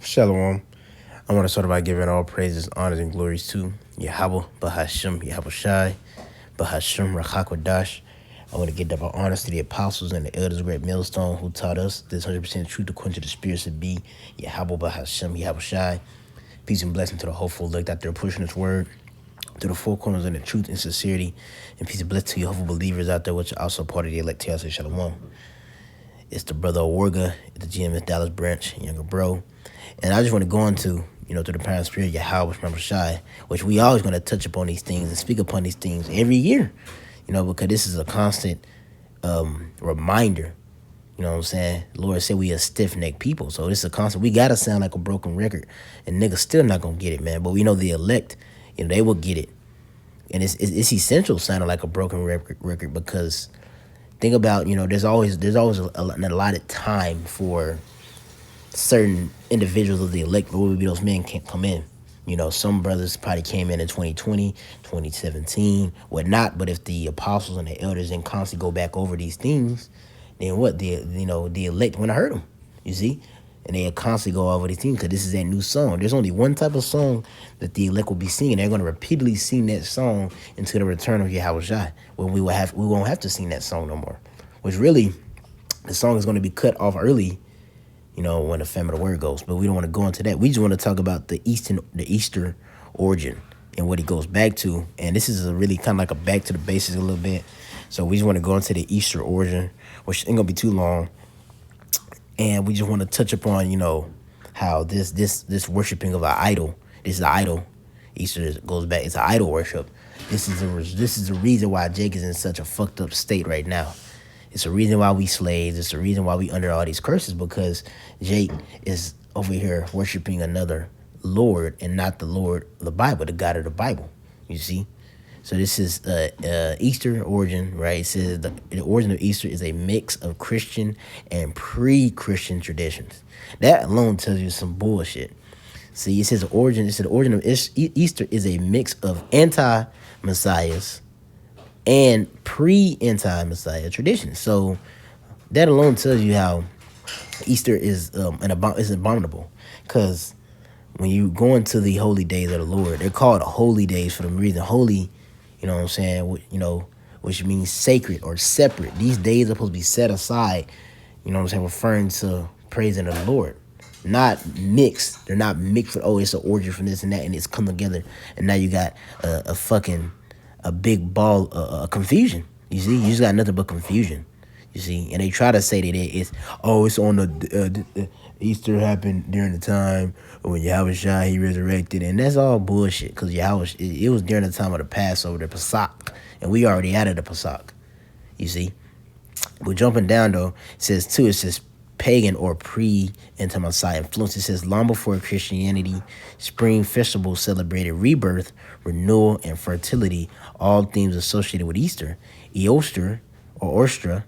Shalom. I want to start by giving all praises, honors, and glories to Yahweh, Bahashim, Yahweh Shai, Bahashim, Rachakwadash. I want to give double honors to the apostles and the elders of Great Millstone who taught us this 100% truth according to the spirits of be Yahweh, Bahashim, Yahweh Shai. Peace and blessing to the hopeful elect out there pushing this word to the four corners in the truth and sincerity. And peace and blessing to you hopeful believers out there, which are also part of the elect. Say Shalom. It's the brother Warga, the GMS Dallas branch, younger bro. And I just want to go into, to the parent spirit, Yahweh, remember Shai, which we always going to touch upon these things and speak upon these things every year, because this is a constant reminder. You know what I'm saying? The Lord said we a stiff-necked people. So this is a constant. We got to sound like a broken record. And niggas still not going to get it, man. But we know the elect, they will get it. And it's essential sounding like a broken record because think about, there's always an allotted time for certain individuals of the elect, but maybe those men can't come in. Some brothers probably came in 2020, 2017, whatnot. But if the apostles and the elders didn't constantly go back over these things, then what? The elect want to hurt them, you see? And they constantly go over these things because this is that new song. There's only one type of song that the elect will be singing. They're going to repeatedly sing that song until the return of Yahweh Shai, when we won't have to sing that song no more. Which really, the song is going to be cut off early, when the famine of the word goes. But we don't want to go into that. We just want to talk about the Easter origin and what it goes back to. And this is a really kind of like a back to the basics a little bit. So we just want to go into the Easter origin, which ain't gonna be too long. And we just want to touch upon, how this worshiping of an idol. This is an idol. Easter goes back. It's an idol worship. This is the reason why Jake is in such a fucked up state right now. It's the reason why we slaves. It's the reason why we under all these curses, because Jake is over here worshiping another Lord and not the Lord of the Bible, the God of the Bible. You see? So this is Easter origin, right? It says the origin of Easter is a mix of Christian and pre-Christian traditions. That alone tells you some bullshit. See, it says the origin of Easter is a mix of anti-messiahs and pre-anti-Messiah traditions. So that alone tells you how Easter is abominable. Because when you go into the holy days of the Lord, they're called holy days for the reason. Holy, you know what I'm saying, which means sacred or separate. These days are supposed to be set aside, referring to praising the Lord. Not mixed. They're not mixed with, it's an origin from this and that, and it's come together. And now you got a big ball of confusion. You see, you just got nothing but confusion. You see, and they try to say that it's on the Easter happened during the time when Yahweh Shai, he resurrected, and that's all bullshit. Because it was during the time of the Passover, the Pesach, and we already out of the Pesach. You see, we're jumping down though. It says pagan or pre-anti-Messiah influence. It says long before Christianity, spring festivals celebrated rebirth, renewal, and fertility, all themes associated with Easter. Eostre or Ostra,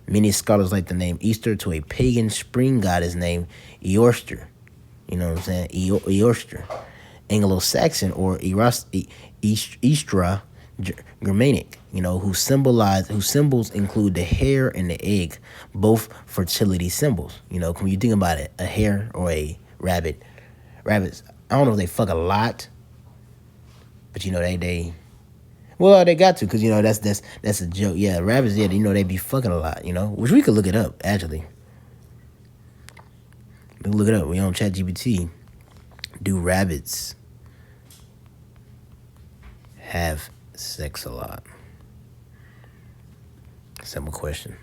many scholars like the name Easter to a pagan spring goddess named Eostre. You know what I'm saying? Eostre. Anglo-Saxon or Eostra, Germanic, whose symbols include the hare and the egg, both fertility symbols. When you think about it, a hare or a rabbit. Rabbits, I don't know if they fuck a lot, but they got to, because that's a joke. Yeah, rabbits, yeah, they be fucking a lot, which we could look it up actually. We can look it up. We on ChatGPT. Do rabbits have sex a lot? Simple question.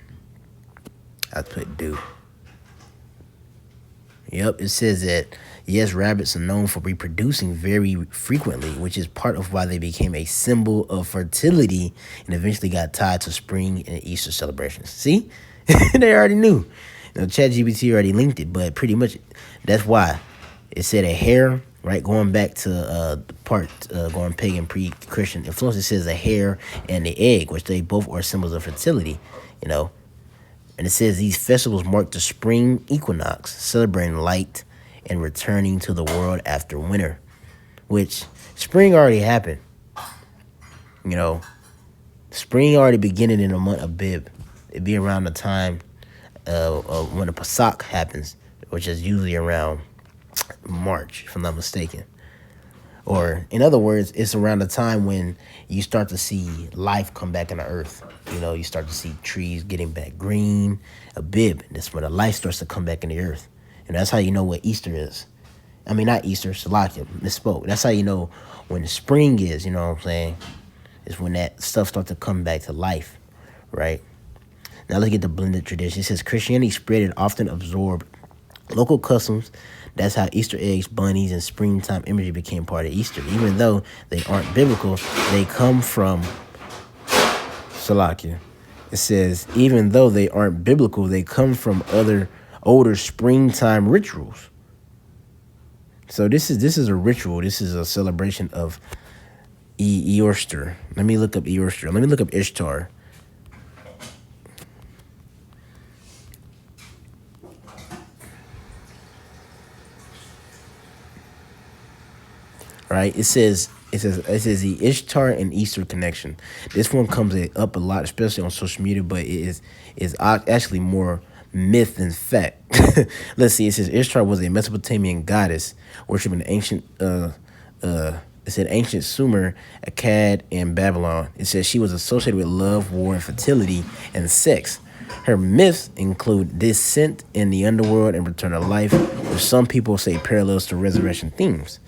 I put do. Yep, it says that, yes, rabbits are known for reproducing very frequently, which is part of why they became a symbol of fertility and eventually got tied to spring and Easter celebrations. See? They already knew. ChatGPT already linked it, but pretty much that's why. It said a hare, right? Going back to the part, going pagan pre-Christian influence, it says a hare and the egg, which they both are symbols of fertility, And it says these festivals mark the spring equinox, celebrating light and returning to the world after winter, which spring already happened. Spring already beginning in the month of Bib. It'd be around the time when the Pesach happens, which is usually around March, if I'm not mistaken. Or, in other words, it's around the time when you start to see life come back in the earth. You start to see trees getting back green, a bib. That's when the life starts to come back in the earth. And that's how you know what Easter is. I mean, not Easter, Salakia, misspoke. That's how you know when spring is, you know what I'm saying? Is when that stuff starts to come back to life, right? Now let's get the blended tradition. It says Christianity spread and often absorbed local customs. That's how Easter eggs, bunnies, and springtime imagery became part of Easter. Even though they aren't biblical, they come from Salakia. It says, even though they aren't biblical, they come from other older springtime rituals. So this is a ritual. This is a celebration of Eorster. Let me look up Eorster. Let me look up Ishtar. Right? It says the Ishtar and Easter connection. This one comes up a lot, especially on social media, but it is actually more myth than fact. Let's see. It says Ishtar was a Mesopotamian goddess worshipped in ancient it said ancient Sumer, Akkad, and Babylon. It says she was associated with love, war, and fertility and sex. Her myths include descent in the underworld and return to life, which some people say parallels to resurrection themes.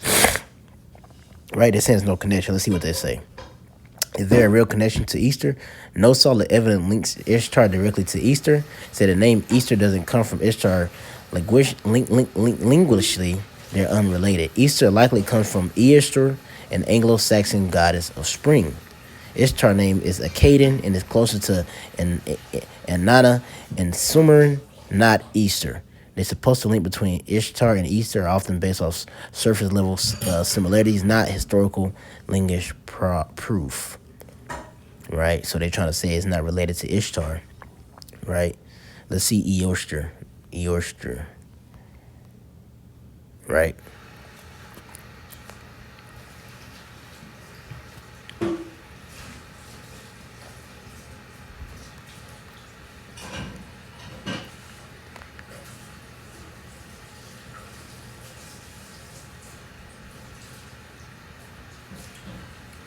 Right? This has no connection. Let's see what they say. Is there a real connection to Easter? No solid evidence links Ishtar directly to Easter. Say the name Easter doesn't come from Ishtar. Linguistically, they're unrelated. Easter likely comes from Easter, an Anglo-Saxon goddess of spring. Ishtar name is Akkadian and is closer to Anana and Sumerian, not Easter. They're supposed to link between Ishtar and Easter are often based off surface level similarities, not historical linguistic proof. Right? So they're trying to say it's not related to Ishtar. Right? Let's see Eorster. Right?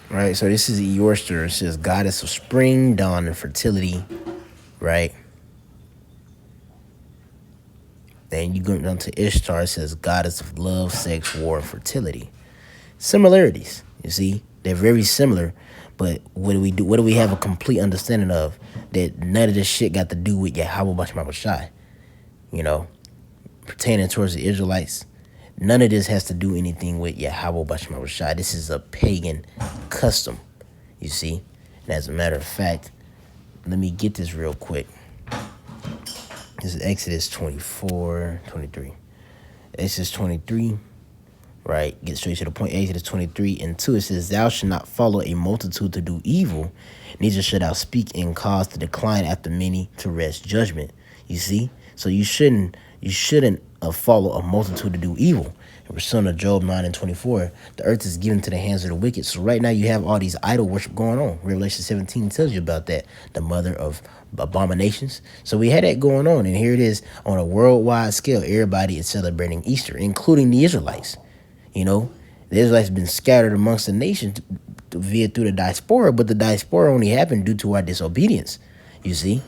Right, so this is Eorster. It says goddess of spring, dawn, and fertility. Right? Then you go down to Ishtar. It says goddess of love, sex, war, and fertility. Similarities, you see, they're very similar. But what do we do? What do we have a complete understanding of? That none of this shit got to do with Yahweh Bashma Shai. Pertaining towards the Israelites. None of this has to do anything with Yahweh Bashma Shai. This is a pagan custom, you see. And as a matter of fact, let me get this real quick. This is Exodus 24, 23. Exodus 23, right? Get straight to the point. Exodus 23 and 2, it says, thou shalt not follow a multitude to do evil, neither shalt thou speak and cause to decline after many to wrest judgment. You see? So you shouldn't follow a multitude to do evil. In Son of Job 9 and 24, the earth is given to the hands of the wicked. So right now you have all these idol worship going on. Revelation 17 tells you about that, the mother of abominations. So we had that going on, and here it is on a worldwide scale. Everybody is celebrating Easter, including the Israelites. The Israelites have been scattered amongst the nations through the diaspora, but the diaspora only happened due to our disobedience. You see?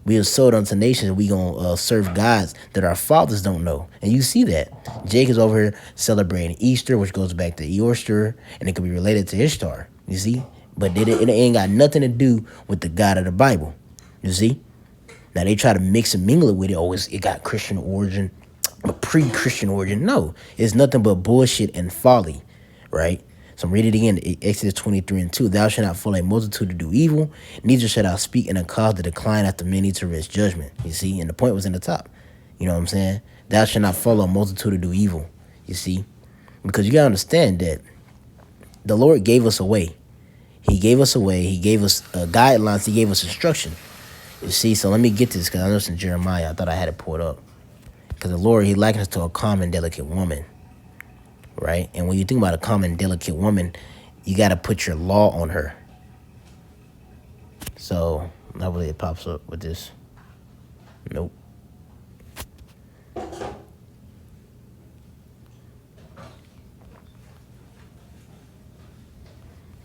We are sold unto nations. We gonna serve gods that our fathers don't know, and you see that Jacob's over here celebrating Easter, which goes back to Eorster, and it could be related to Ishtar. You see, but it ain't got nothing to do with the God of the Bible. You see, now they try to mix and mingle it with it. Oh, it got Christian origin, a pre-Christian origin. No, it's nothing but bullshit and folly, right? So I'm reading it again, Exodus 23 and 2. Thou shalt not follow a multitude to do evil, neither shalt thou speak in a cause to decline after many to wrest judgment. You see, and the point was in the top. You know what I'm saying? Thou shalt not follow a multitude to do evil. You see? Because you got to understand that the Lord gave us a way. He gave us a way. He gave us guidelines. He gave us instruction. You see? So let me get this, because I know it's in Jeremiah. I thought I had it pulled up. Because the Lord, he likens us to a calm and delicate woman. Right? And when you think about a calm and delicate woman, you got to put your law on her. So, not really it pops up with this. Nope.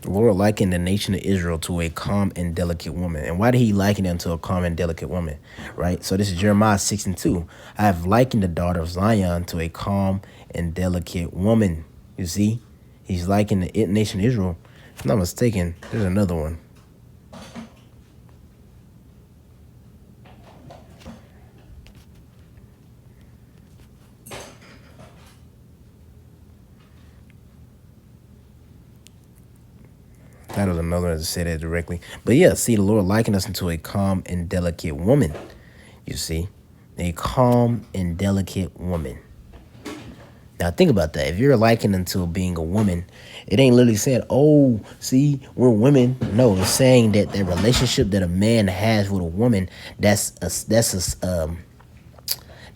The Lord likened the nation of Israel to a calm and delicate woman. And why did he liken them to a calm and delicate woman? Right? So this is Jeremiah 6:2. I have likened the daughter of Zion to a calm and delicate woman. You see? He's likened the nation of Israel. If I'm not mistaken, there's another one. That was another one to say that directly. But yeah, see, the Lord likened us into a calm and delicate woman. You see? A calm and delicate woman. Now think about that. If you're likened into being a woman, it ain't literally saying, oh, see, we're women. No, it's saying that the relationship that a man has with a woman, that's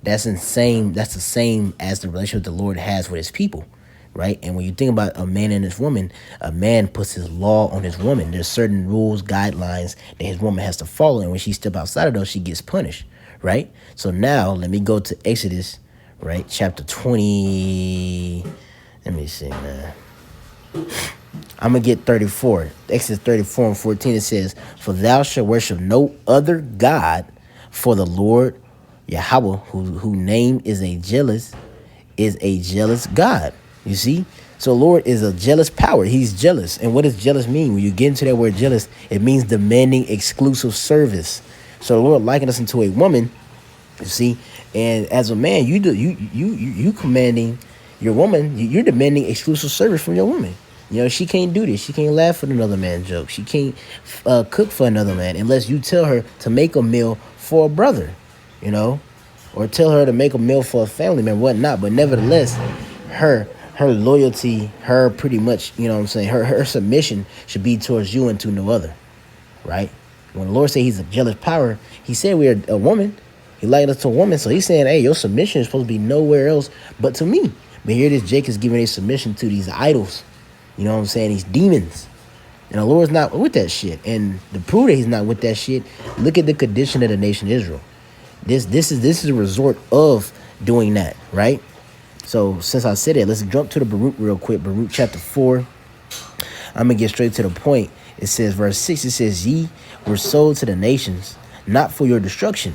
insane. That's the same as the relationship the Lord has with his people. Right? And when you think about a man and his woman, a man puts his law on his woman. There's certain rules, guidelines that his woman has to follow. And when she steps outside of those, she gets punished. Right? So now let me go to Exodus, right? Chapter 20. Let me see, man. I'm going to get 34. Exodus 34:14, it says, for thou shalt worship no other God, for the Lord Yahweh, whose name is a jealous God. You see? So Lord is a jealous power. He's jealous. And what does jealous mean? When you get into that word jealous, it means demanding exclusive service. So the Lord likened us into a woman, you see, and as a man, you commanding your woman, you're demanding exclusive service from your woman. You know, she can't do this. She can't laugh at another man's joke. She can't cook for another man unless you tell her to make a meal for a brother, you know, or tell her to make a meal for a family member, whatnot. But nevertheless, her loyalty, her pretty much, you know what I'm saying, her submission should be towards you and to no other, right? When the Lord said he's a jealous power, he said we're a woman. He likened us to a woman. So he's saying, hey, your submission is supposed to be nowhere else but to me. But here this Jake is giving a submission to these idols. You know what I'm saying? These demons. And the Lord's not with that shit. And to prove that he's not with that shit, look at the condition of the nation of Israel. This is a resort of doing that, right? So since I said it, let's jump to the Baruch real quick. Baruch chapter 4. I'm going to get straight to the point. It says, verse 6, it says, ye were sold to the nations, not for your destruction,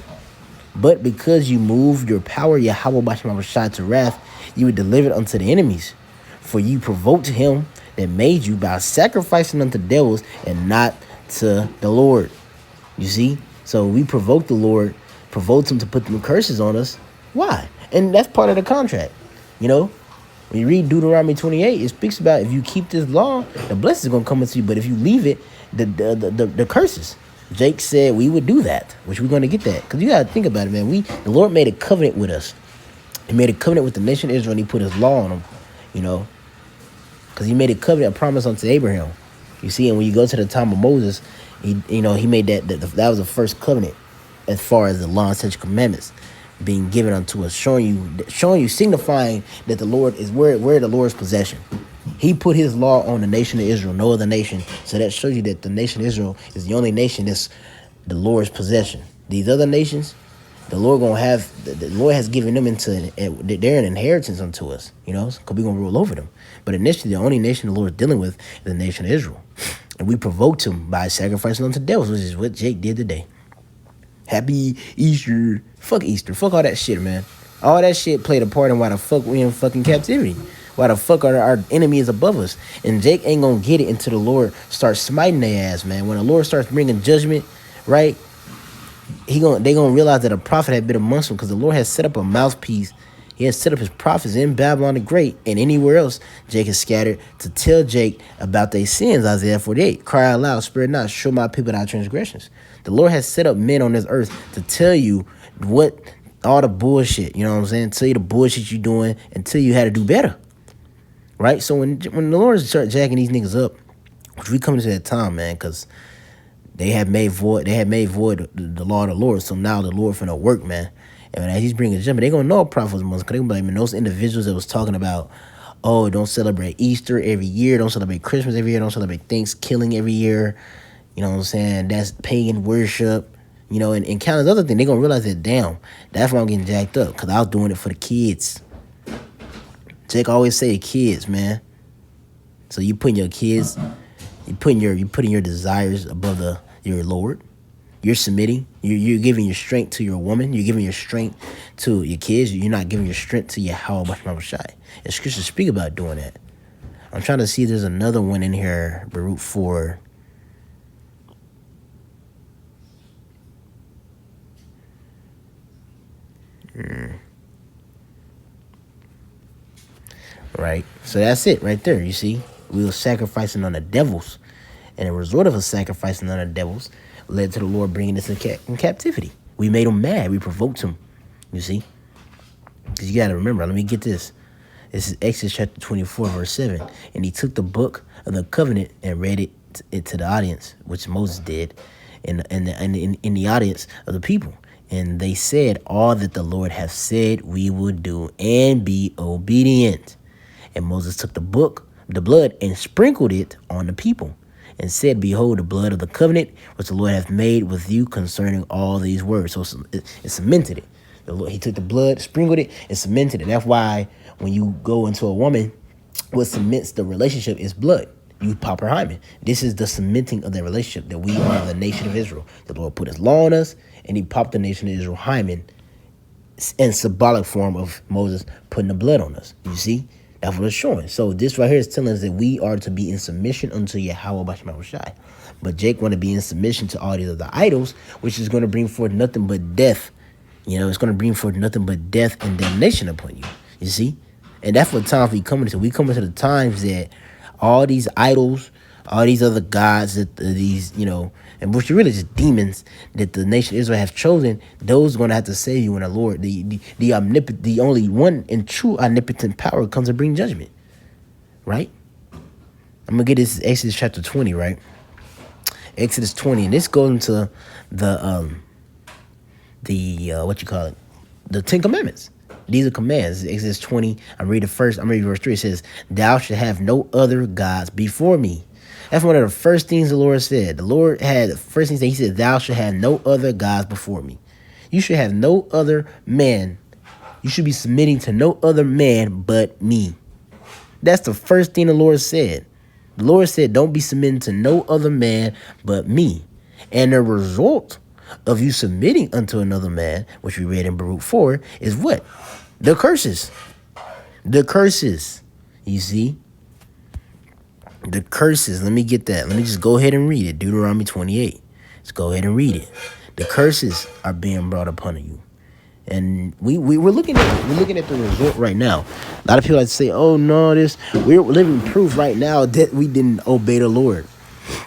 but because you moved your power, Yahweh B'Shem Shai, to wrath, you were delivered unto the enemies. For you provoked him that made you by sacrificing unto devils and not to the Lord. You see? So we provoked the Lord, provoked him to put them curses on us. Why? And that's part of the contract. You know, when you read Deuteronomy 28, it speaks about if you keep this law, the blessings are going to come into you. But if you leave it, the curses. Jake said we would do that, which we're going to get that. Because you got to think about it, man. The Lord made a covenant with us. He made a covenant with the nation of Israel, and he put his law on them, you know. Because he made a covenant, a promise unto Abraham. You see, and when you go to the time of Moses, he made that was the first covenant as far as the law and such commandments being given unto us, showing you, signifying that the Lord is where the Lord's possession. He put his law on the nation of Israel, no other nation. So that shows you that the nation of Israel is the only nation that's the Lord's possession. These other nations, the Lord the Lord has given them they're an inheritance unto us, you know, because we're going to rule over them. But initially, the only nation the Lord is dealing with is the nation of Israel. And we provoked him by sacrificing unto devils, which is what Jake did today. Happy Easter. Fuck Easter. Fuck all that shit, man. All that shit played a part in why the fuck we in fucking captivity. Why the fuck our enemy is above us. And Jake ain't gonna get it until the Lord starts smiting their ass, man. When the Lord starts bringing judgment, right? They gonna realize that a prophet had been amongst them, because the Lord has set up a mouthpiece. He has set up his prophets in Babylon the Great and anywhere else Jake is scattered to tell Jake about their sins. Isaiah 48. Cry out loud, spare not, show my people thy transgressions. The Lord has set up men on this earth to tell you what all the bullshit, you know what I'm saying? Tell you the bullshit you're doing and tell you how to do better. Right? So when the Lord starts jacking these niggas up, which we come into that time, man, because they had made void the law of the Lord. So now the Lord finna work, man. And as he's bringing judgment, they gonna know a prophet was Muslim. Because they gonna be like, man, those individuals that was talking about, oh, don't celebrate Easter every year, don't celebrate Christmas every year, don't celebrate Thanksgiving every year. You know what I'm saying? That's pagan worship. You know, and countless other things. They're going to realize that, damn, that's why I'm getting jacked up. Because I was doing it for the kids. Jake always say kids, man. So you putting your kids You're putting your desires above your Lord. You're submitting. You're giving your strength to your woman. You're giving your strength to your kids. You're not giving your strength to Yahweh Bashma Shai. And scriptures speak about doing that. I'm trying to see if there's another one in here, Baruch 4. Right? So that's it right there. You see? We were sacrificing on the devils. And the result of us sacrificing on the devils led to the Lord bringing us in captivity. We made him mad. We provoked him. You see? Because you got to remember, let me get this. This is Exodus chapter 24, verse 7. And he took the book of the covenant and read it to the audience, which Moses did, in the audience of the people. And they said, all that the Lord hath said we will do, and be obedient. And Moses took the blood, and sprinkled it on the people, and said, behold, the blood of the covenant which the Lord hath made with you concerning all these words. So it cemented it. The Lord, he took the blood, sprinkled it, and cemented it. That's why when you go into a woman, what cements the relationship is blood. You pop her hymen. This is the cementing of the relationship, that we are the nation of Israel. The Lord put his law on us, and he popped the nation of Israel hymen in symbolic form of Moses putting the blood on us. You see? That's what it's showing. So this right here is telling us that we are to be in submission unto Yahweh Bashma Shai. But Jake want to be in submission to all these other idols, which is going to bring forth nothing but death. You know, it's going to bring forth nothing but death and damnation upon you. You see? And that's what times we come into. We come into the times that all these idols, all these other gods, that these, you know, and which are really just demons that the nation of Israel have chosen, those are going to have to save you when the Lord, the only one and true omnipotent power comes to bring judgment. Right? I'm going to get this Exodus chapter 20, right? Exodus 20, and this goes into the the Ten Commandments. These are commands. Exodus 20, I'm reading verse 3. It says, thou shalt have no other gods before me. That's one of the first things the Lord said. The Lord had the first thing he said, thou shalt have no other gods before me. You should have no other man. You should be submitting to no other man but me. That's the first thing the Lord said. The Lord said, don't be submitting to no other man but me. And the result of you submitting unto another man, which we read in Baruch 4, is what? The curses. The curses. You see? The curses. Let me get that. Let me just go ahead and read it. Deuteronomy 28. Let's go ahead and read it. The curses are being brought upon you. And we're looking at the result right now. A lot of people like to say, oh no, we're living proof right now that we didn't obey the Lord.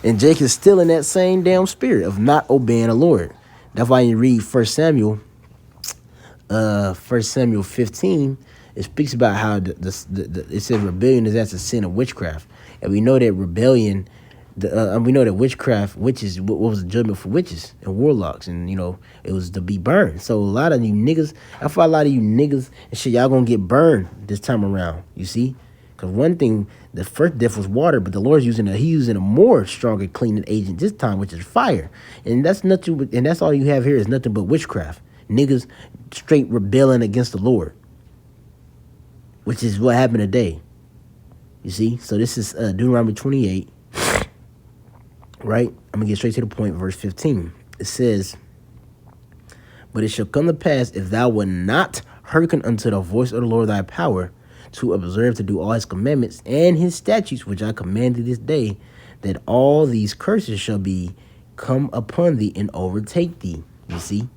And Jake is still in that same damn spirit of not obeying the Lord. That's why you read 1 Samuel 15, it speaks about how it says rebellion is as a sin of witchcraft. And we know that rebellion, we know that witches, what was the judgment for witches and warlocks? And, you know, it was to be burned. So a lot of you niggas, I thought a lot of you niggas and shit, y'all gonna get burned this time around, you see? Because one thing, the first death was water, but the Lord's using a more stronger cleaning agent this time, which is fire. And that's nothing, and that's all you have here is nothing but witchcraft. Niggas straight rebelling against the Lord, which is what happened today. You see? So this is Deuteronomy 28, right? I'm going to get straight to the point, verse 15. It says, but it shall come to pass, if thou wilt not hearken unto the voice of the Lord thy power, to observe to do all his commandments and his statutes, which I commanded this day, that all these curses shall be come upon thee and overtake thee. You see?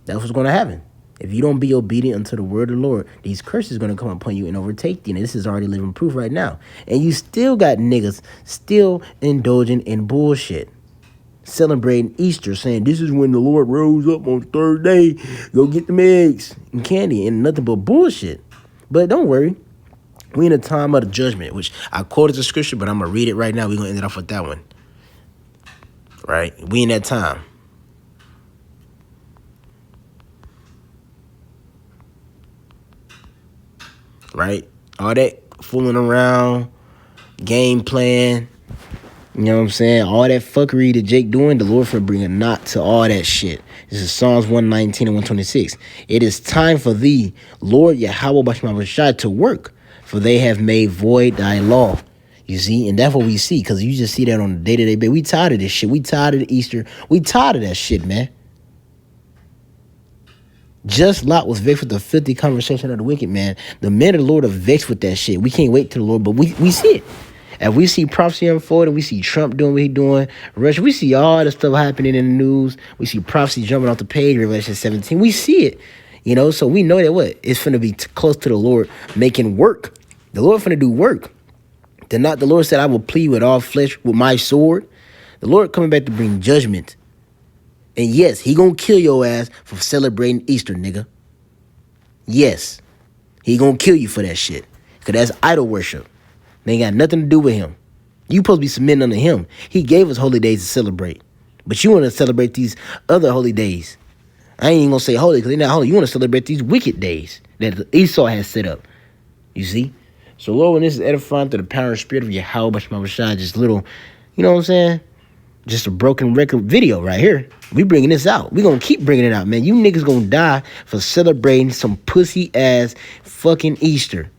That's what's going to happen. If you don't be obedient unto the word of the Lord, these curses are going to come upon you and overtake thee. And this is already living proof right now. And you still got niggas still indulging in bullshit. Celebrating Easter, saying this is when the Lord rose up on the third day. Go get them eggs and candy and nothing but bullshit. But don't worry. We in a time of the judgment, which I quoted the scripture, but I'm going to read it right now. We're going to end it off with that one. Right? We in that time. Right? All that fooling around, game plan, you know what I'm saying? All that fuckery that Jake doing, the Lord for bring a knot to all that shit. This is Psalms 119 and 126. It is time for thee, Lord Yahweh Bashma Shai, to work, for they have made void thy law. You see, and that's what we see, because you just see that on a day-to-day basis. We tired of this shit. We tired of the Easter. We tired of that shit, man. Just Lot was vexed with the filthy conversation of the wicked man. The men of the Lord are vexed with that shit. We can't wait till the Lord, but we see it. If we see prophecy unfolding, we see Trump doing what he's doing, Russia, we see all the stuff happening in the news. We see prophecy jumping off the page, Revelation 17. We see it, you know, so we know that what? It's going to be close to the Lord making work. The Lord finna do work. The Lord said, I will plead with all flesh with my sword. The Lord coming back to bring judgment. And yes, he gonna kill your ass for celebrating Easter, nigga. Yes, he gonna kill you for that shit. Because that's idol worship. They ain't got nothing to do with him. You supposed to be submitting unto him. He gave us holy days to celebrate. But you want to celebrate these other holy days. I ain't even gonna say holy because they're not holy. You want to celebrate these wicked days that Esau has set up. You see? So Lord, when this is edifying through the power and spirit of Yahweh Bashma Bashai, just little, you know what I'm saying? Just a broken record video right here. We bringing this out. We gonna keep bringing it out, man. You niggas gonna die for celebrating some pussy ass fucking Easter.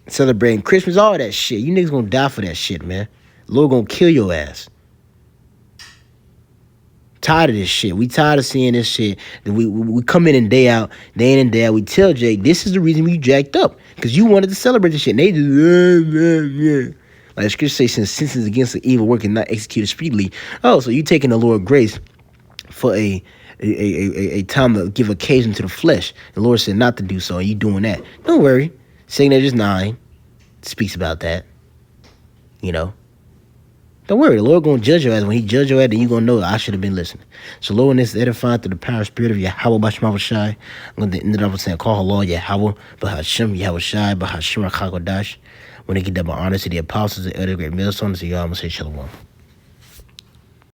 Celebrating Christmas, all that shit. You niggas gonna die for that shit, man. Lord gonna kill your ass. Tired of this shit. We tired of seeing this shit. We come in and day out, day in and day out. We tell Jake, this is the reason we jacked up. Because you wanted to celebrate this shit. And they just, like the scripture says, since sentence against the evil work and not executed speedily. Oh, so you taking the Lord grace for a time to give occasion to the flesh. The Lord said not to do so, and you doing that. Don't worry. 2 Corinthians 9 speaks about that. You know. Don't worry. The Lord going to judge your ass. When he judge your ass, then you going to know I should have been listening. So, Lord, when this is edifying through the power and spirit of Yahweh Bashma Bashai, I'm going to end it up with saying, call her Lord Yahweh, Bahashim, Yahweh Shai, Bahashim, Rachakodash. When they get that by honor to the apostles, the elder great millstones, so y'all, I'm going to say shalom.